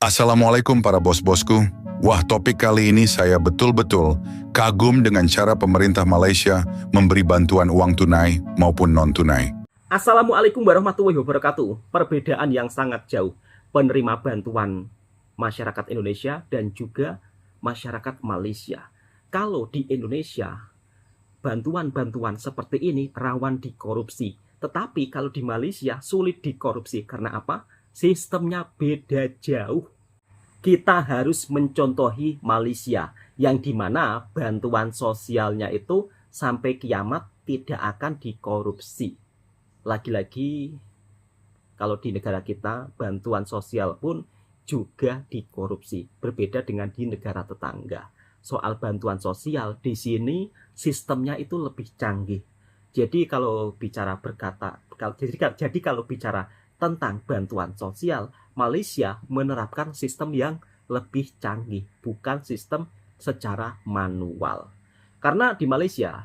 Assalamualaikum para bos-bosku. Wah, topik kali ini saya betul-betul kagum dengan cara pemerintah Malaysia memberi bantuan uang tunai maupun non-tunai. Assalamualaikum warahmatullahi wabarakatuh. Perbedaan yang sangat jauh penerima bantuan masyarakat Indonesia dan juga masyarakat Malaysia. Kalau di Indonesia, bantuan-bantuan seperti ini rawan dikorupsi. Tetapi kalau di Malaysia sulit dikorupsi. Karena apa? Sistemnya beda jauh. Kita harus mencontohi Malaysia, yang dimana bantuan sosialnya itu sampai kiamat tidak akan dikorupsi. Lagi-lagi, kalau di negara kita, bantuan sosial pun juga dikorupsi. Berbeda dengan di negara tetangga. Soal bantuan sosial, di sini sistemnya itu lebih canggih. Jadi kalau bicara kalau bicara tentang bantuan sosial, Malaysia menerapkan sistem yang lebih canggih, bukan sistem secara manual. Karena di Malaysia,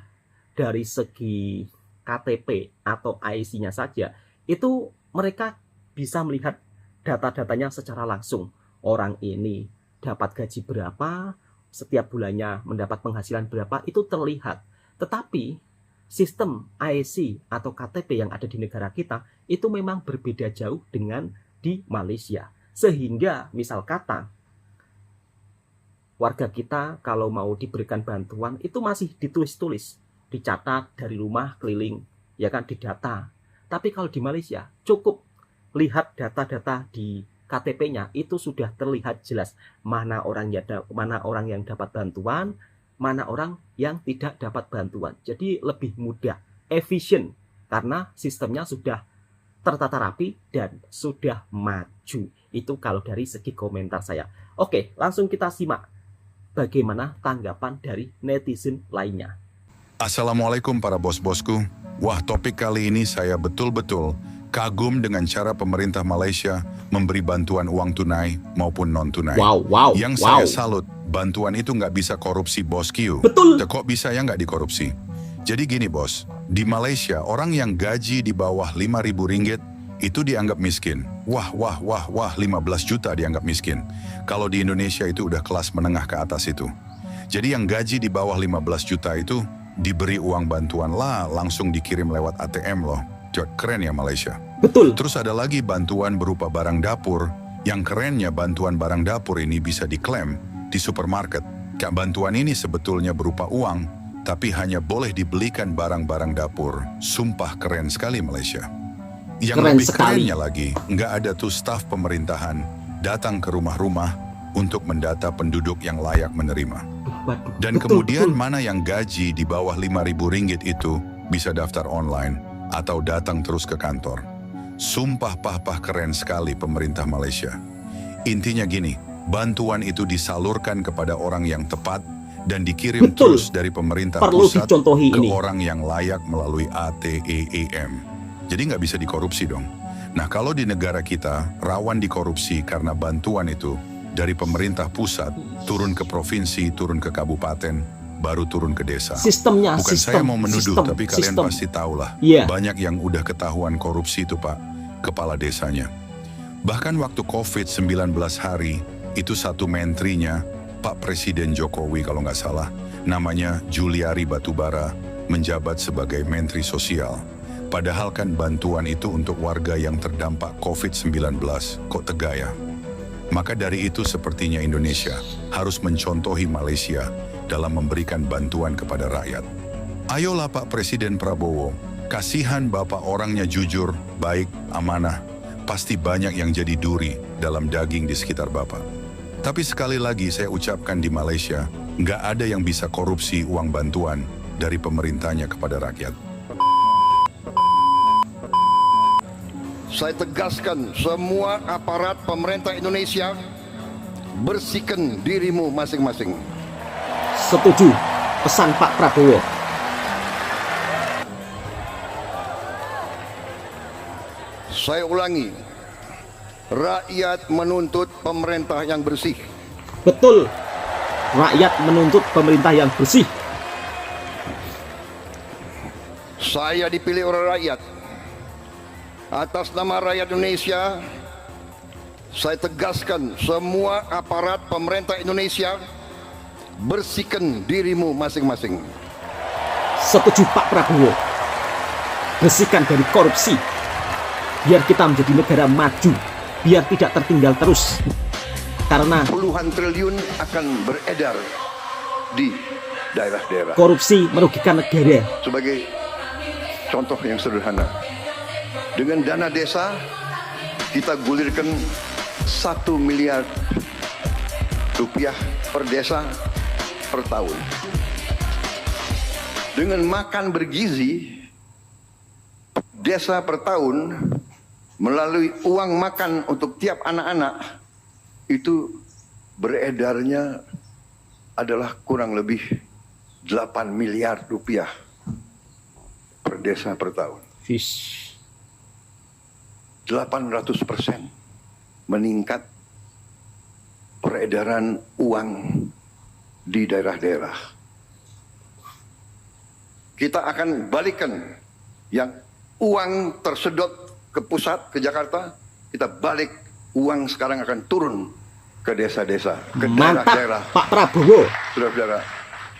dari segi KTP atau IC-nya saja, itu mereka bisa melihat data-datanya secara langsung. Orang ini dapat gaji berapa, setiap bulannya mendapat penghasilan berapa, itu terlihat. Tetapi sistem IC atau KTP yang ada di negara kita itu memang berbeda jauh dengan di Malaysia. Sehingga misal kata warga kita kalau mau diberikan bantuan itu masih ditulis-tulis, dicatat dari rumah keliling, ya kan, didata. Tapi kalau di Malaysia cukup lihat data-data di KTP-nya itu sudah terlihat jelas mana orang yang dapat bantuan, mana orang yang tidak dapat bantuan. Jadi lebih mudah, efisien, karena sistemnya sudah tertata rapi dan sudah maju. Itu kalau dari segi komentar saya. Oke, langsung kita simak bagaimana tanggapan dari netizen lainnya. Assalamualaikum para bos-bosku. Wah, topik kali ini saya betul-betul kagum dengan cara pemerintah Malaysia memberi bantuan uang tunai maupun non-tunai. Yang saya salut, bantuan itu nggak bisa korupsi, bos Q. Betul. Kok bisa ya nggak dikorupsi? Jadi gini bos, di Malaysia orang yang gaji di bawah RM5.000 itu dianggap miskin. Wah, 15 juta dianggap miskin. Kalau di Indonesia itu udah kelas menengah ke atas itu. Jadi yang gaji di bawah 15 juta itu diberi uang bantuan lah, langsung dikirim lewat ATM loh. Keren ya Malaysia. Betul. Terus ada lagi bantuan berupa barang dapur. Yang kerennya bantuan barang dapur ini bisa diklaim di supermarket. Bantuan ini sebetulnya berupa uang, tapi hanya boleh dibelikan barang-barang dapur. Sumpah keren sekali Malaysia. Yang lebih kerennya lagi, nggak ada tuh staf pemerintahan datang ke rumah-rumah untuk mendata penduduk yang layak menerima. Dan kemudian mana yang gaji di bawah RM5.000 itu bisa daftar online atau datang terus ke kantor. Sumpah pah keren sekali pemerintah Malaysia. Intinya gini, bantuan itu disalurkan kepada orang yang tepat dan dikirim terus dari pemerintah pusat ke orang yang layak melalui ATEEM. Jadi nggak bisa dikorupsi dong. Nah kalau di negara kita rawan dikorupsi karena bantuan itu dari pemerintah pusat turun ke provinsi, turun ke kabupaten, baru turun ke desa. Bukan saya mau menuduh, tapi kalian pasti tahulah. Banyak yang udah ketahuan korupsi itu Pak, kepala desanya. Bahkan waktu COVID-19 hari, itu satu menterinya, Pak Presiden Jokowi kalau nggak salah, namanya Juliari Batubara, menjabat sebagai Menteri Sosial. Padahal kan bantuan itu untuk warga yang terdampak COVID-19, kok tega ya? Maka dari itu sepertinya Indonesia harus mencontohi Malaysia dalam memberikan bantuan kepada rakyat. Ayolah Pak Presiden Prabowo, kasihan Bapak orangnya jujur, baik, amanah. Pasti banyak yang jadi duri dalam daging di sekitar Bapak. Tapi sekali lagi saya ucapkan di Malaysia, nggak ada yang bisa korupsi uang bantuan dari pemerintahnya kepada rakyat. Saya tegaskan semua aparat pemerintah Indonesia, bersihkan dirimu masing-masing. Setuju pesan Pak Prabowo. Saya ulangi, rakyat menuntut pemerintah yang bersih. Betul, rakyat menuntut pemerintah yang bersih. Saya dipilih oleh rakyat. Atas nama rakyat Indonesia, saya tegaskan semua aparat pemerintah Indonesia, bersihkan dirimu masing-masing. Setuju Pak Prabowo. Bersihkan dari korupsi. Biar kita menjadi negara maju. Biar tidak tertinggal terus. Karena Puluhan triliun akan beredar di daerah-daerah. korupsi merugikan negara. Sebagai contoh yang sederhana, dengan dana desa kita gulirkan 1 miliar rupiah per desa per tahun. Dengan makan bergizi, desa per tahun melalui uang makan untuk tiap anak-anak itu beredarnya adalah kurang lebih 8 miliar rupiah per desa per tahun. Fish. 800% meningkat peredaran uang di daerah-daerah. Kita akan balikan yang uang tersedot ke pusat, ke Jakarta, kita balik, uang sekarang akan turun ke desa-desa, ke Mantap daerah-daerah. Pak Prabowo. Saudara-saudara,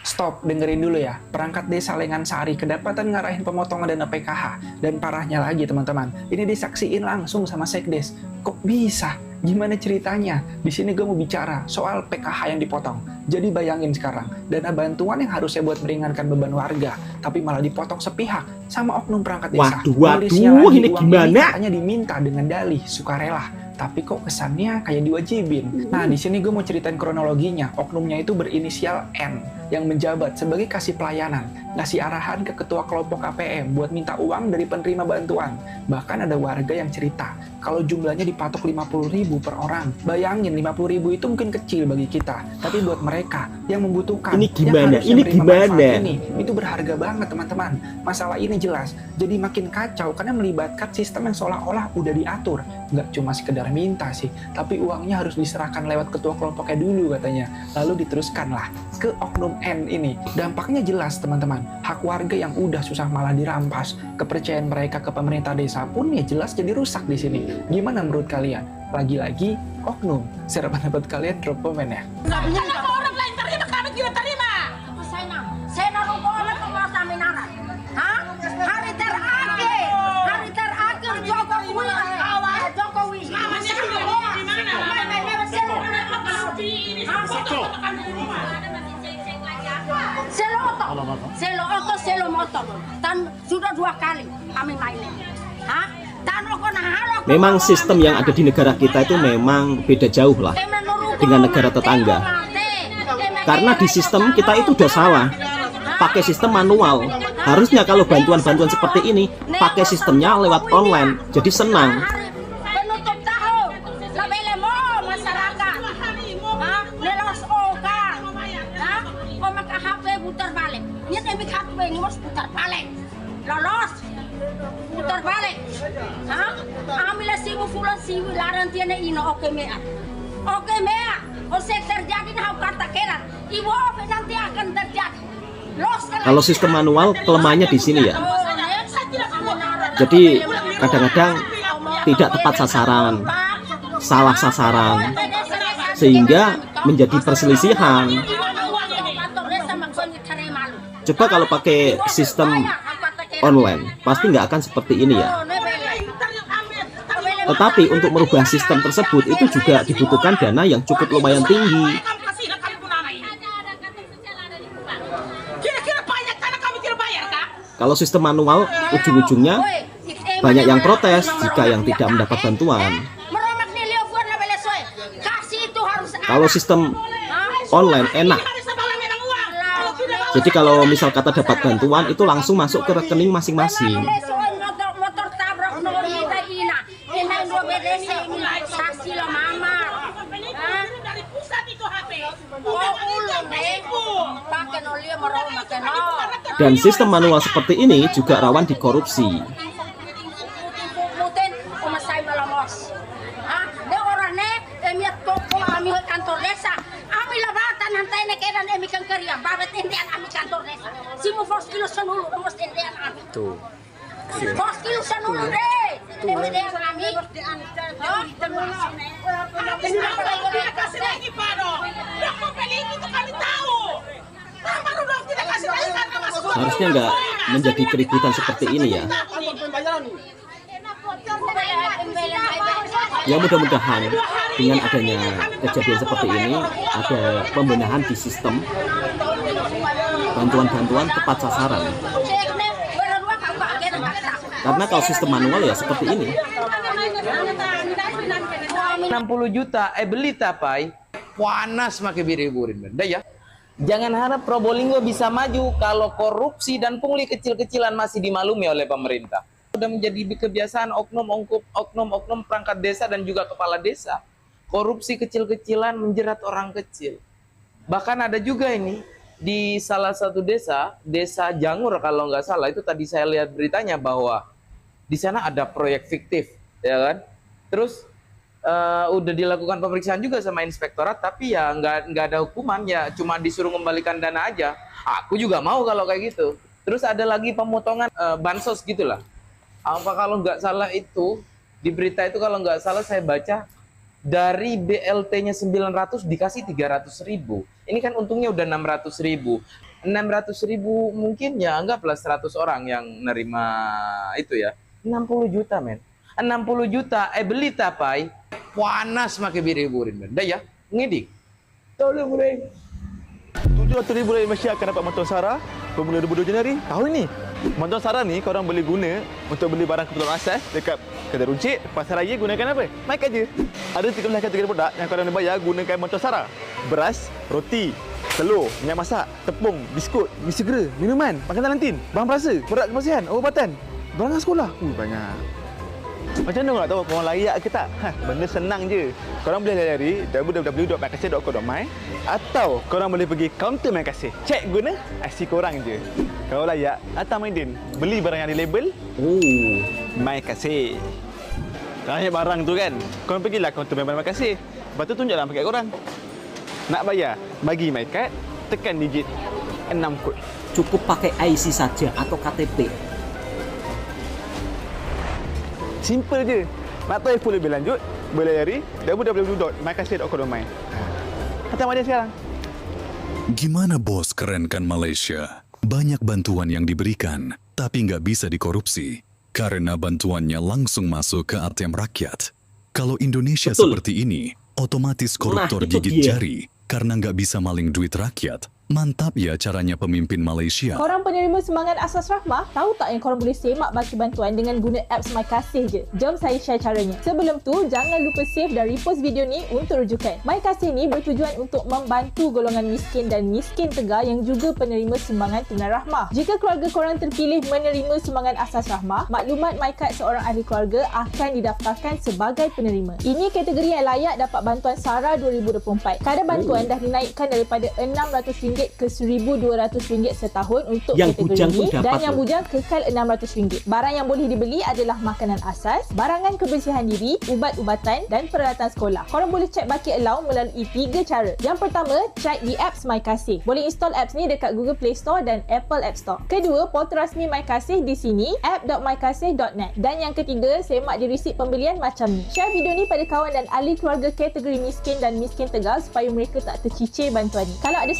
Stop, dengerin dulu ya. Perangkat desa Lengan Sari kedapatan ngarahin pemotongan dana PKH. Dan parahnya lagi teman-teman, ini disaksiin langsung sama Sekdes. Kok bisa? Gimana ceritanya? Di sini gue mau bicara soal PKH yang dipotong. Jadi bayangin sekarang, dana bantuan yang harusnya buat meringankan beban warga, tapi malah dipotong sepihak sama oknum perangkat desa. Waduh, Nulisnya lagi, ini uang gimana? katanya diminta dengan dalih sukarela. Tapi kok kesannya kayak diwajibin. Nah, di sini gue mau ceritain kronologinya. Oknumnya itu berinisial N yang menjabat sebagai kasih pelayanan, ngasih arahan ke ketua kelompok KPM buat minta uang dari penerima bantuan. Bahkan ada warga yang cerita kalau jumlahnya dipatok 50.000 per orang. Bayangin 50.000 itu mungkin kecil bagi kita, tapi buat mereka yang membutuhkan, Ini gimana? yang harusnya Ini menerima gimana? manfaat ini, itu berharga banget teman-teman. Masalah ini jelas jadi makin kacau karena melibatkan sistem yang seolah-olah udah diatur. Nggak cuma sekedar minta sih, tapi uangnya harus diserahkan lewat ketua kelompoknya dulu katanya. Lalu diteruskanlah ke oknum N ini. Dampaknya jelas teman-teman. Hak warga yang udah susah malah dirampas. Kepercayaan mereka ke pemerintah desa pun ya jelas jadi rusak di sini. Gimana menurut kalian? Lagi-lagi oknum. Share pendapat kalian, drop komen ya. Kenapa orang lain terima, kami juga terima? Saya naruh orang penguasa minaran. Hah? Hari terakhir Jokowi. Selo motor. Dan sudah 2 kali kami mainin. Hah? Memang sistem yang ada di negara kita itu memang beda jauh lah dengan negara tetangga. Karena di sistem kita itu udah salah, pakai sistem manual. Harusnya kalau bantuan-bantuan seperti ini pakai sistemnya lewat online, jadi senang. Penutup tahun, lebih lemo masyarakat. Lelos oka, maka HP putar balik. Ini temik HP ini harus putar balik. Lolos, putar balik. Ambil sibu fulan sibu laran tiada ino oke mea. Oke mea, osek terjadi nah kata keran. Ibu oke nanti akan terjadi. Kalau sistem manual kelemahannya di sini ya. Jadi kadang-kadang tidak tepat sasaran, salah sasaran, sehingga menjadi perselisihan. Coba kalau pakai sistem online, pasti nggak akan seperti ini ya. Tetapi untuk merubah sistem tersebut itu juga dibutuhkan dana yang cukup lumayan tinggi. Kalau sistem manual, ujung-ujungnya banyak yang protes jika yang tidak mendapat bantuan. Kalau sistem online enak. Jadi kalau misal kata dapat bantuan itu langsung masuk ke rekening masing-masing. Dan sistem manual seperti ini juga rawan dikorupsi. media kami. Kasih lagi Pak dong. Dokter pilih itu kami tahu. Baru dong tidak kasih lagi karena masuk. Harusnya nggak menjadi keributan seperti ini ya. Ya mudah-mudahan dengan adanya kejadian seperti ini ada pembenahan di sistem bantuan-bantuan tepat sasaran. Karena kalau sistem manual ya seperti ini. 60 juta, beli tapai, panas make biri-burin. Dah ya. Jangan harap Probolinggo bisa maju kalau korupsi dan pungli kecil-kecilan masih dimaklumi oleh pemerintah. Sudah menjadi kebiasaan oknum perangkat desa dan juga kepala desa. Korupsi kecil-kecilan menjerat orang kecil. Bahkan ada juga ini di salah satu desa Jangur kalau nggak salah, itu tadi saya lihat beritanya bahwa di sana ada proyek fiktif, ya kan? Terus udah dilakukan pemeriksaan juga sama inspektorat, tapi ya nggak ada hukuman, ya cuma disuruh kembalikan dana aja. Aku juga mau kalau kayak gitu. Terus ada lagi pemotongan bansos gitulah. Apa kalau nggak salah itu di berita itu kalau nggak salah saya baca dari BLT-nya 900 dikasih 300.000. Ini kan untungnya udah 600.000. 600.000 mungkin ya anggaplah 100 orang yang nerima itu ya. 60 juta men. 60 juta beli tapai, panas make biri-burin men. Dah ya, ngedik. Tolong boleh. 700,000 rakyat Malaysia akan dapat bantuan SARA bermula 22 Januari tahun ini. Bantuan SARA ni korang boleh guna untuk beli barang kebutuhan asas dekat kedai runcit, pasar raya. Gunakan apa? Mic aja. Ada 13 kategori produk yang korang boleh bayar gunakan bantuan SARA. Beras, roti, telur, minyak masak, tepung, biskut, mi segera, minuman, makanan kantin, bahan perasa, produk kebersihan, ubatan, barangan sekolah. Banyak. Macam mana korang nak tahu korang layak ke tak? Benda senang je. Korang boleh layari www.maikasih.co.my atau korang boleh pergi kaunter Maikasih. Cek guna IC korang je. Kalau layak, datang Maidin. Beli barang yang dilabel Maikasih. Banyak barang tu kan. Korang pergilah kaunter Maikasih. Lepas tu tunjuklah paket korang. Nak bayar, bagi MyCard, tekan digit 6 kod. Cukup pakai IC saja atau KTP. Simple je. Nak tahu info lebih lanjut, boleh layari www.maikasih.co.my. Datang Maidin sekarang. Gimana bos, keren kan Malaysia? Banyak bantuan yang diberikan, tapi nggak bisa dikorupsi. Karena bantuannya langsung masuk ke ATM rakyat. Kalau Indonesia Betul. seperti ini, otomatis koruptor itu gigit dia. jari. Karena nggak bisa maling duit rakyat. Mantap ya caranya pemimpin Malaysia. Korang penerima sumbangan asas rahmah, tahu tak yang korang boleh semak baki bantuan dengan guna apps MyKasih je? Jom saya share caranya. Sebelum tu, jangan lupa save dan repost video ni untuk rujukan. MyKasih ni bertujuan untuk membantu golongan miskin dan miskin tegar yang juga penerima sumbangan tunai rahmah. Jika keluarga korang terpilih menerima sumbangan asas rahmah, maklumat MyKad seorang ahli keluarga akan didaftarkan sebagai penerima. Ini kategori yang layak dapat bantuan SARA 2024. Kadar bantuan dah dinaikkan daripada RM600 ke RM1,200 setahun untuk Yang kategori bujang ini pun dapat dan yang loh. bujang kekal RM600. Barang yang boleh dibeli adalah makanan asas, barangan kebersihan diri, ubat-ubatan dan peralatan sekolah. Korang boleh cek baki allowance melalui 3 cara. Yang pertama, check di apps MyKasih. Boleh install apps ni dekat Google Play Store dan Apple App Store. Kedua, portal rasmi MyKasih di sini app.mykasih.net. Dan yang ketiga, semak di resit pembelian macam ni. Share video ni pada kawan dan ahli keluarga kategori miskin dan miskin tegar supaya mereka tak tercicir bantuan ni. Kalau ada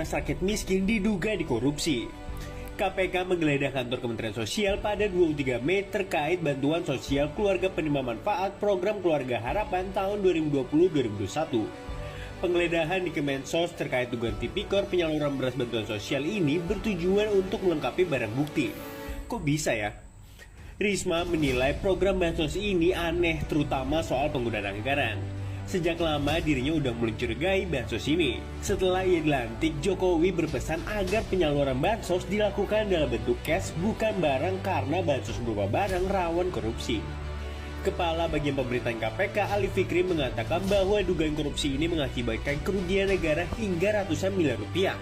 Rakyat miskin diduga dikorupsi. KPK menggeledah kantor Kementerian Sosial pada 23 Mei terkait bantuan sosial keluarga penerima manfaat program Keluarga Harapan tahun 2020-2021. Penggeledahan di Kemensos terkait dugaan tipikor penyaluran beras bantuan sosial ini bertujuan untuk melengkapi barang bukti. Kok bisa ya? Risma menilai program bansos ini aneh, terutama soal penggunaan anggaran. Sejak lama dirinya udah mulai curigai bansos ini. Setelah ia dilantik, Jokowi berpesan agar penyaluran bansos dilakukan dalam bentuk cash bukan barang karena bansos berupa barang rawan korupsi. Kepala Bagian Pemerintahan KPK Ali Fikri mengatakan bahwa dugaan korupsi ini mengakibatkan kerugian negara hingga ratusan miliar rupiah.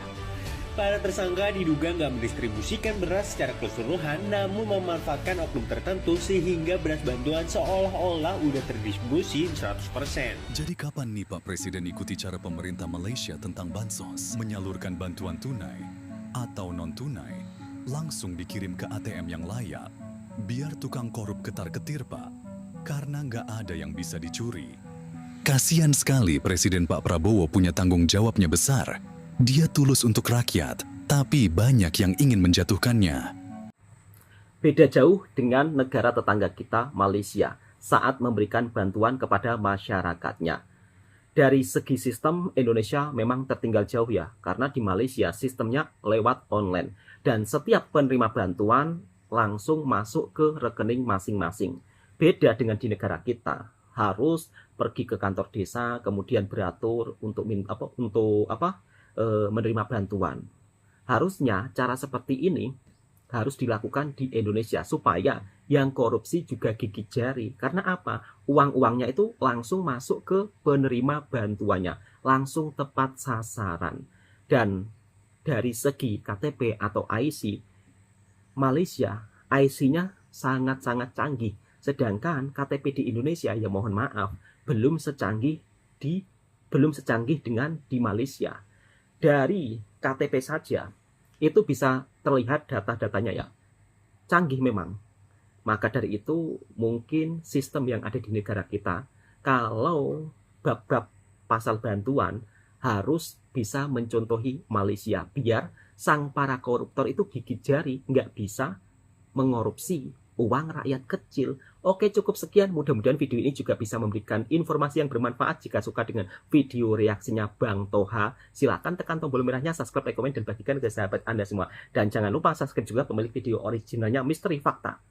Para tersangka diduga nggak mendistribusikan beras secara keseluruhan, namun memanfaatkan oknum tertentu sehingga beras bantuan seolah-olah udah terdistribusi 100%. Jadi kapan nih Pak Presiden ikuti cara pemerintah Malaysia tentang bansos? Menyalurkan bantuan tunai atau non-tunai, langsung dikirim ke ATM yang layak. Biar tukang korup ketar-ketir Pak. karena nggak ada yang bisa dicuri. Kasian sekali Presiden Pak Prabowo punya tanggung jawabnya besar. Dia tulus untuk rakyat, tapi banyak yang ingin menjatuhkannya. Beda jauh dengan negara tetangga kita, Malaysia, saat memberikan bantuan kepada masyarakatnya. Dari segi sistem, Indonesia memang tertinggal jauh ya, karena di Malaysia sistemnya lewat online. Dan setiap penerima bantuan langsung masuk ke rekening masing-masing. Beda dengan di negara kita, harus pergi ke kantor desa, kemudian beratur untuk menerima bantuan. Harusnya cara seperti ini harus dilakukan di Indonesia supaya yang korupsi juga gigit jari. Karena apa? Uang-uangnya itu langsung masuk ke penerima bantuannya, langsung tepat sasaran. Dan dari segi KTP atau IC, Malaysia IC-nya sangat-sangat canggih. Sedangkan KTP di Indonesia, ya mohon maaf, belum secanggih dengan di Malaysia. Dari KTP saja itu bisa terlihat data-datanya ya. Canggih memang. Maka dari itu mungkin sistem yang ada di negara kita, kalau bab-bab pasal bantuan harus bisa mencontohi Malaysia, biar sang para koruptor itu gigit jari, nggak bisa mengorupsi uang rakyat kecil. Oke, cukup sekian. Mudah-mudahan video ini juga bisa memberikan informasi yang bermanfaat. Jika suka dengan video reaksinya Bang Toha, silakan tekan tombol merahnya, subscribe, like, komen, dan bagikan ke sahabat Anda semua. Dan jangan lupa subscribe juga pemilik video originalnya Misteri Fakta.